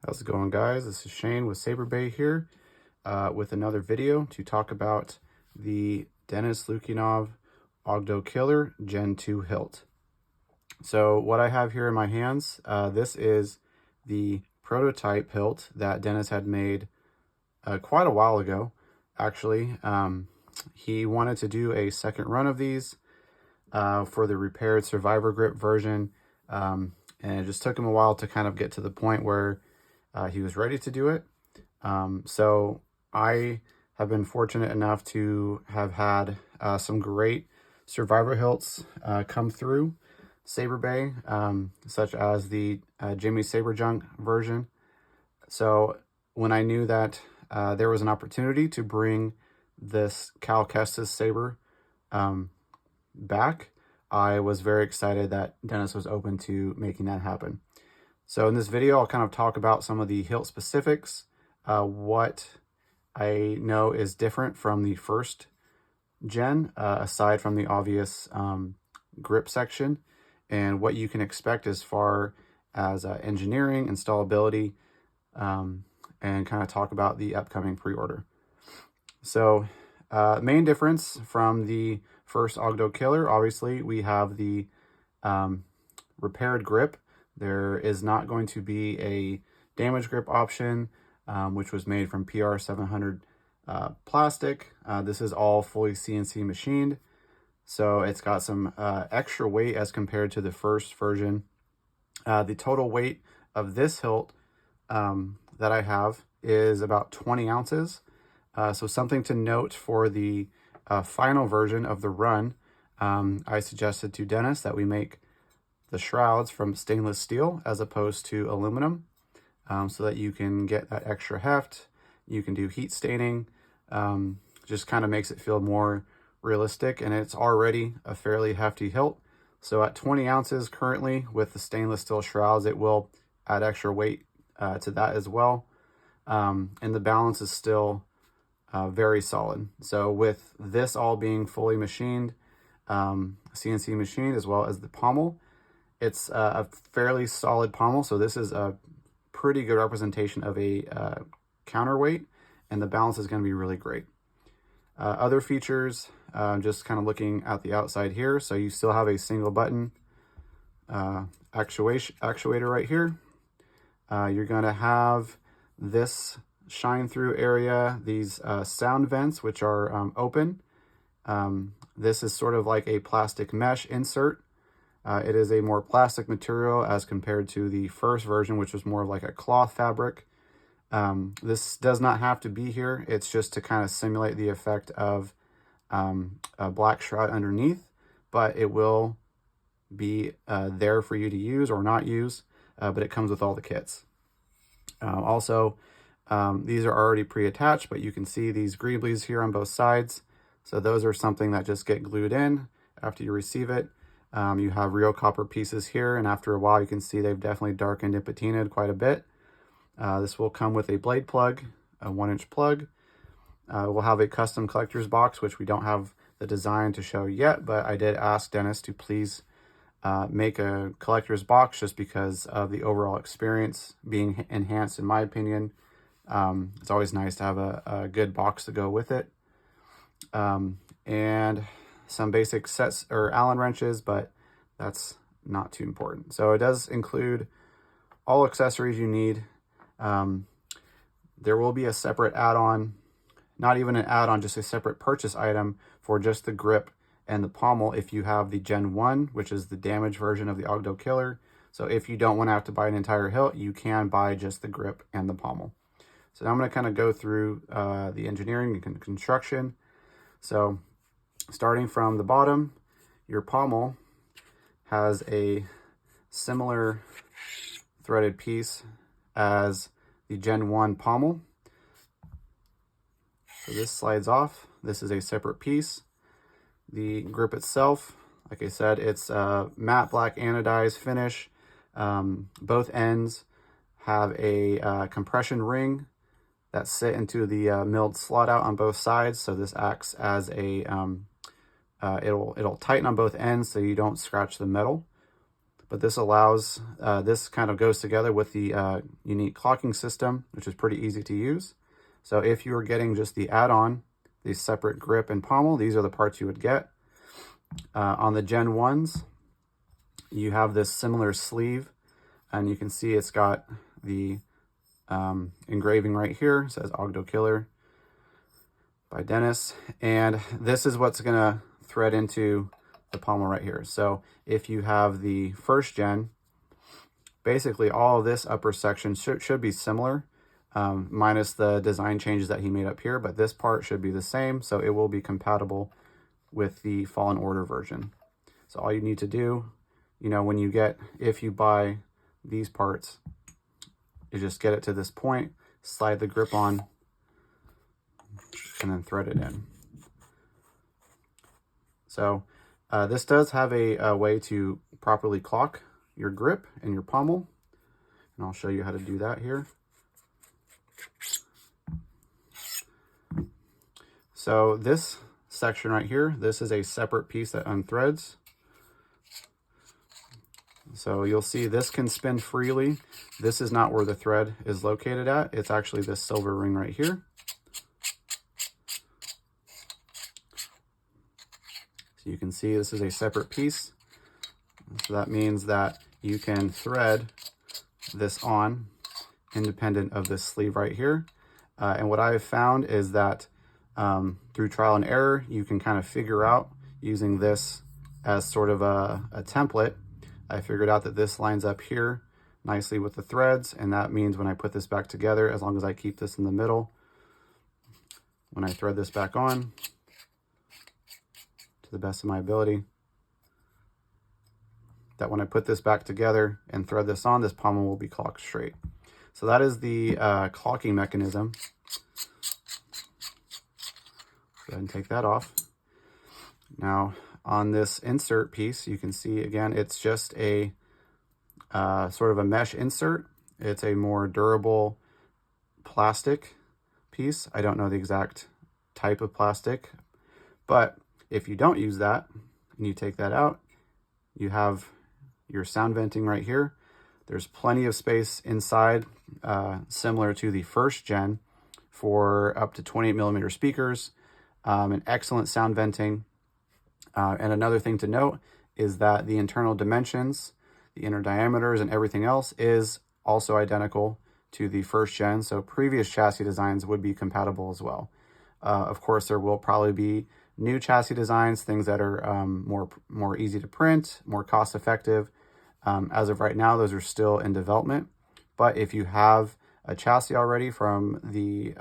How's it going, guys? This is Shane with Saber Bay here with another video to talk about the Denis Luykanov Oggdo Killer Gen.2 Hilt. So what I have here in my hands, this is the prototype hilt that Denis had made quite a while ago, actually. He wanted to do a second run of these for the repaired survivor grip version, and it just took him a while to kind of get to the point where he was ready to do it. So I have been fortunate enough to have had some great survivor hilts come through Saber Bay, such as the Jimmy Saberjunk version. So when I knew that there was an opportunity to bring this Cal Kestis saber back, I was very excited that Denis was open to making that happen. So in this video, I'll kind of talk about some of the hilt specifics, what I know is different from the first gen, aside from the obvious grip section, and what you can expect as far as engineering, installability, and kind of talk about the upcoming pre-order. So main difference from the first Oggdo Killer, obviously, we have the repaired grip. There is not going to be a damage grip option, which was made from PR 700 plastic. This is all fully CNC machined, so it's got some extra weight as compared to the first version. The total weight of this hilt that I have is about 20 ounces. So something to note for the final version of the run, I suggested to Denis that we make the shrouds from stainless steel as opposed to aluminum, so that you can get that extra heft. You can do heat staining, just kind of makes it feel more realistic, and it's already a fairly hefty hilt. So at 20 ounces currently with the stainless steel shrouds, it will add extra weight to that as well. And the balance is still very solid. So with this all being fully machined, CNC machined, as well as the pommel, it's a fairly solid pommel. So this is a pretty good representation of a counterweight, and the balance is going to be really great. Other features, just kind of looking at the outside here. So you still have a single button actuator right here. You're going to have this shine through area, these sound vents, which are open. This is sort of like a plastic mesh insert. It is a more plastic material as compared to the first version, which was more of like a cloth fabric. This does not have to be here. It's just to kind of simulate the effect of a black shroud underneath, but it will be there for you to use or not use, but it comes with all the kits. Also, these are already pre-attached, but you can see these greeblies here on both sides. So those are something that just get glued in after you receive it. You have real copper pieces here, and after a while you can see they've definitely darkened and patinaed quite a bit. This will come with a blade plug, a 1-inch plug. We'll have a custom collector's box, which we don't have the design to show yet, but I did ask Denis to please make a collector's box just because of the overall experience being enhanced, in my opinion. It's always nice to have a good box to go with it. And some basic sets or Allen wrenches, but that's not too important. So it does include all accessories you need. There will be a separate add-on, not even an add-on, just a separate purchase item for just the grip and the pommel if you have the Gen 1, which is the damaged version of the Oggdo Killer. So if you don't want to have to buy an entire hilt, you can buy just the grip and the pommel. So now I'm going to kind of go through the engineering and construction. So starting from the bottom, your pommel has a similar threaded piece as the Gen 1 pommel. So this slides off. This is a separate piece. The grip itself, like I said, it's a matte black anodized finish. Both ends have a compression ring that sit into the milled slot out on both sides. So this acts as a, it'll tighten on both ends so you don't scratch the metal. but this allows, this kind of goes together with the unique clocking system, which is pretty easy to use. So if you were getting just the add-on, the separate grip and pommel, these are the parts you would get. On the Gen 1s, you have this similar sleeve, and you can see it's got the engraving right here. It says Oggdo Killer by Denis, and this is what's gonna thread into the pommel right here. So if you have the first gen, basically all of this upper section should be similar, minus the design changes that he made up here, but this part should be the same, so it will be compatible with the Fallen Order version. So all you need to do, you know, when you get, if you buy these parts, you just get it to this point, slide the grip on, and then thread it in. So this does have a way to properly clock your grip and your pommel, and I'll show you how to do that here. So this section right here, this is a separate piece that unthreads. So you'll see this can spin freely. This is not where the thread is located at. It's actually this silver ring right here. So you can see this is a separate piece. So that means that you can thread this on independent of this sleeve right here. And what I've found is that through trial and error, you can kind of figure out using this as sort of a template. I figured out that this lines up here nicely with the threads, and that means when I put this back together, as long as I keep this in the middle, when I thread this back on to the best of my ability, that when I put this back together and thread this on, this pommel will be clocked straight. So that is the clocking mechanism. Go ahead and take that off. Now on this insert piece, you can see again, it's just a sort of a mesh insert. It's a more durable plastic piece. I don't know the exact type of plastic, but if you don't use that and you take that out, you have your sound venting right here. There's plenty of space inside, similar to the first gen, for up to 28mm speakers, and excellent sound venting. And another thing to note is that the internal dimensions, the inner diameters and everything else is also identical to the first gen. So previous chassis designs would be compatible as well. Of course, there will probably be new chassis designs, things that are more easy to print, more cost effective. As of right now, those are still in development. But if you have a chassis already from the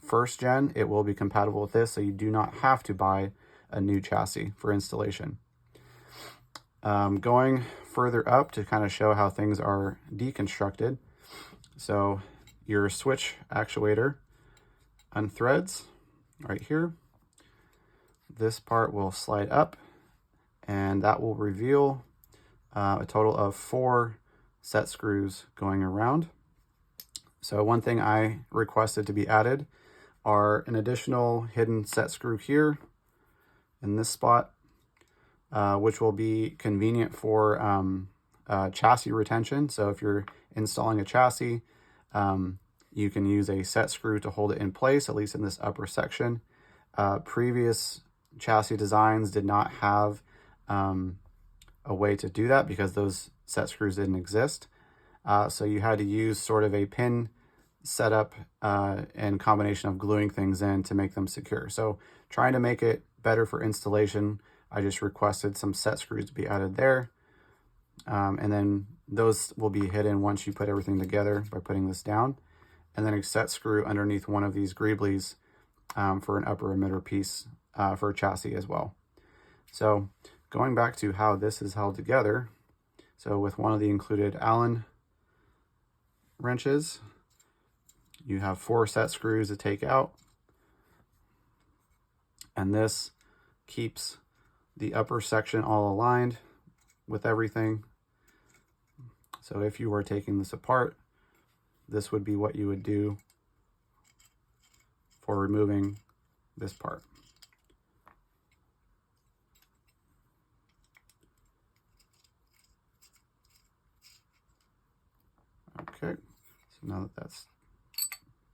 first gen, it will be compatible with this. So you do not have to buy a new chassis for installation. Going further up to kind of show how things are deconstructed. So your switch actuator unthreads right here. This part will slide up, and that will reveal a total of 4 set screws going around. So one thing I requested to be added are an additional hidden set screw here in this spot, which will be convenient for chassis retention. So if you're installing a chassis, you can use a set screw to hold it in place, at least in this upper section. Previous chassis designs did not have a way to do that because those set screws didn't exist. So you had to use sort of a pin setup and combination of gluing things in to make them secure. So trying to make it better for installation, I just requested some set screws to be added there. And then those will be hidden once you put everything together by putting this down. And then a set screw underneath one of these greeblies for an upper emitter piece for a chassis as well. So going back to how this is held together, so with one of the included Allen wrenches, you have 4 set screws to take out, and this keeps the upper section all aligned with everything. So if you were taking this apart, this would be what you would do for removing this part. Okay, so now that that's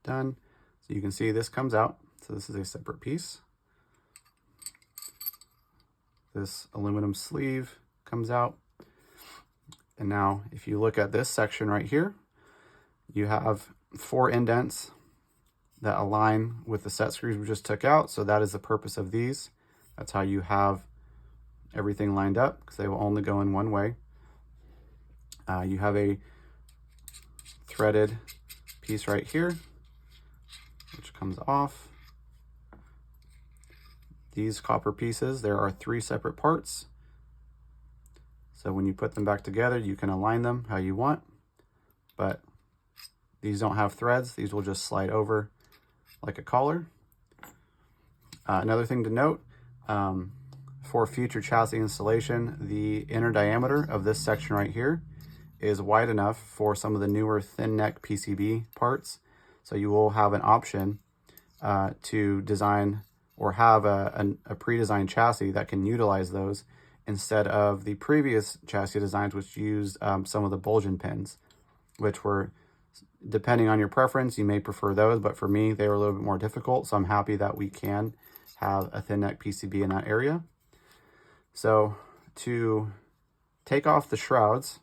done, so you can see this comes out. So this is a separate piece. This aluminum sleeve comes out. And now if you look at this section right here, you have 4 indents that align with the set screws we just took out. So that is the purpose of these. That's how you have everything lined up, because they will only go in one way. You have a threaded piece right here, which comes off. These copper pieces, there are 3 separate parts. So when you put them back together, you can align them how you want, but these don't have threads. These will just slide over like a collar. Another thing to note, for future chassis installation, the inner diameter of this section right here is wide enough for some of the newer thin neck PCB parts. So you will have an option to design or have a pre-designed chassis that can utilize those instead of the previous chassis designs, which used some of the bulging pins, which were, depending on your preference, you may prefer those, but for me, they were a little bit more difficult. So I'm happy that we can have a thin neck PCB in that area. So to take off the shrouds,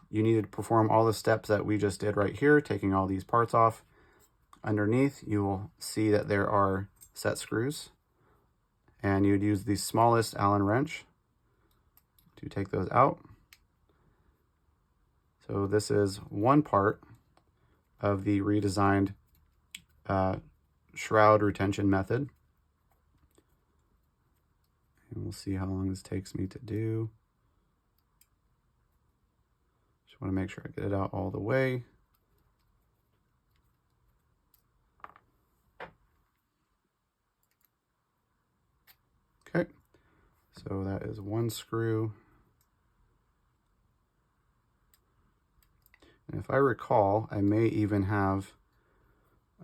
you need to perform all the steps that we just did right here, taking all these parts off. Underneath, you will see that there are set screws, and you would use the smallest Allen wrench to take those out. So this is one part of the redesigned shroud retention method. And we'll see how long this takes me to do. Just want to make sure I get it out all the way. Okay, so that is one screw. And if I recall, I may even have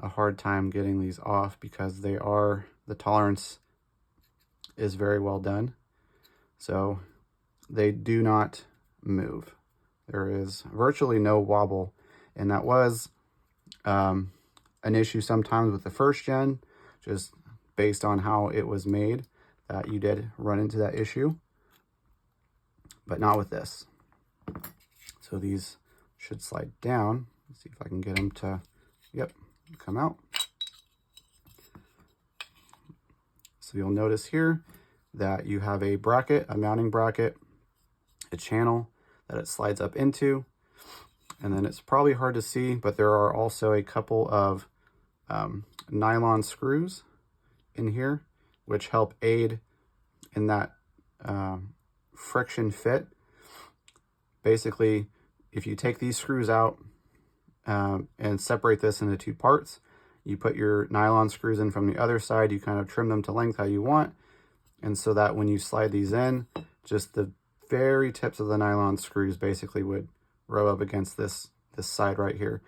a hard time getting these off because they are, the tolerance is very well done. So they do not move. There is virtually no wobble. And that was an issue sometimes with the first gen, just based on how it was made, that you did run into that issue, but not with this. So these should slide down. Let's see if I can get them to, yep, come out. So you'll notice here that you have a bracket, a mounting bracket, a channel that it slides up into, and then it's probably hard to see, but there are also a couple of nylon screws in here, which help aid in that friction fit. Basically, if you take these screws out and separate this into 2 parts, you put your nylon screws in from the other side, you kind of trim them to length how you want, and so that when you slide these in, just the very tips of the nylon screws basically would rub up against this side right here,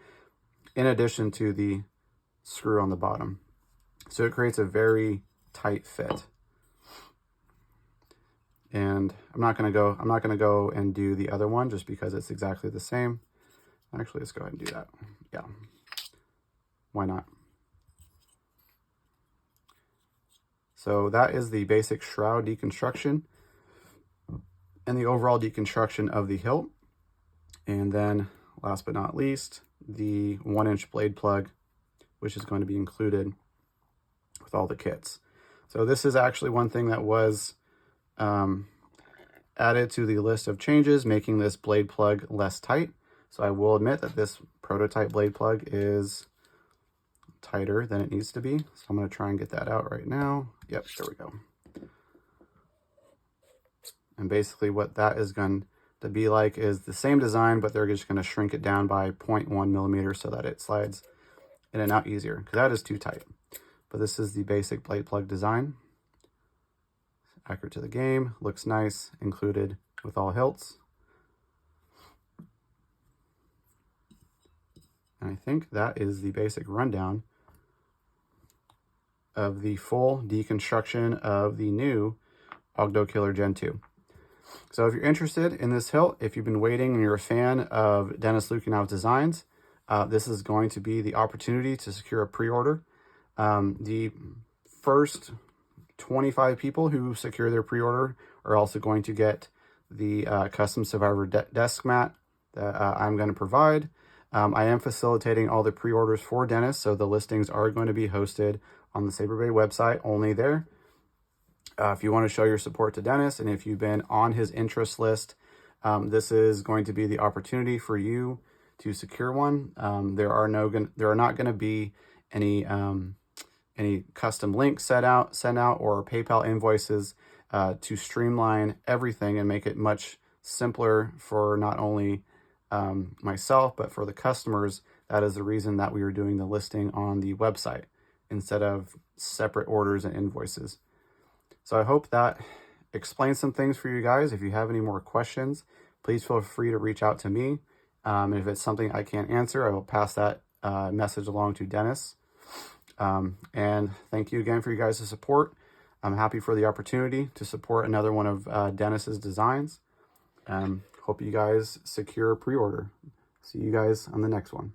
in addition to the screw on the bottom. So it creates a very tight fit. And I'm not gonna go and do the other one just because it's exactly the same. Actually, let's go ahead and do that. Yeah, why not? So that is the basic shroud deconstruction and the overall deconstruction of the hilt. And then last but not least, the 1-inch blade plug, which is going to be included with all the kits. So this is actually one thing that was added to the list of changes, making this blade plug less tight. So I will admit that this prototype blade plug is tighter than it needs to be. So I'm going to try and get that out right now. Yep, there we go. And basically what that is going to be like is the same design, but they're just going to shrink it down by 0.1 millimeters so that it slides in and out easier, because that is too tight. But this is the basic blade plug design. Accurate to the game, looks nice, included with all hilts. And I think that is the basic rundown of the full deconstruction of the new Oggdo Killer Gen 2. So if you're interested in this hilt, if you've been waiting and you're a fan of Denis Luykanov's designs, this is going to be the opportunity to secure a pre-order. The first 25 people who secure their pre-order are also going to get the custom Survivor desk mat that I'm going to provide. I am facilitating all the pre-orders for Denis, so the listings are going to be hosted on the Saber Bay website, only there. If you want to show your support to Denis, and if you've been on his interest list, this is going to be the opportunity for you to secure one. There are not going to be any custom links sent out or PayPal invoices to streamline everything and make it much simpler for not only myself, but for the customers. That is the reason that we are doing the listing on the website instead of separate orders and invoices. So I hope that explains some things for you guys. If you have any more questions, please feel free to reach out to me. And if it's something I can't answer, I will pass that message along to Denis. And thank you again for you guys' support. I'm happy for the opportunity to support another one of Denis's designs. Hope you guys secure a pre-order. See you guys on the next one.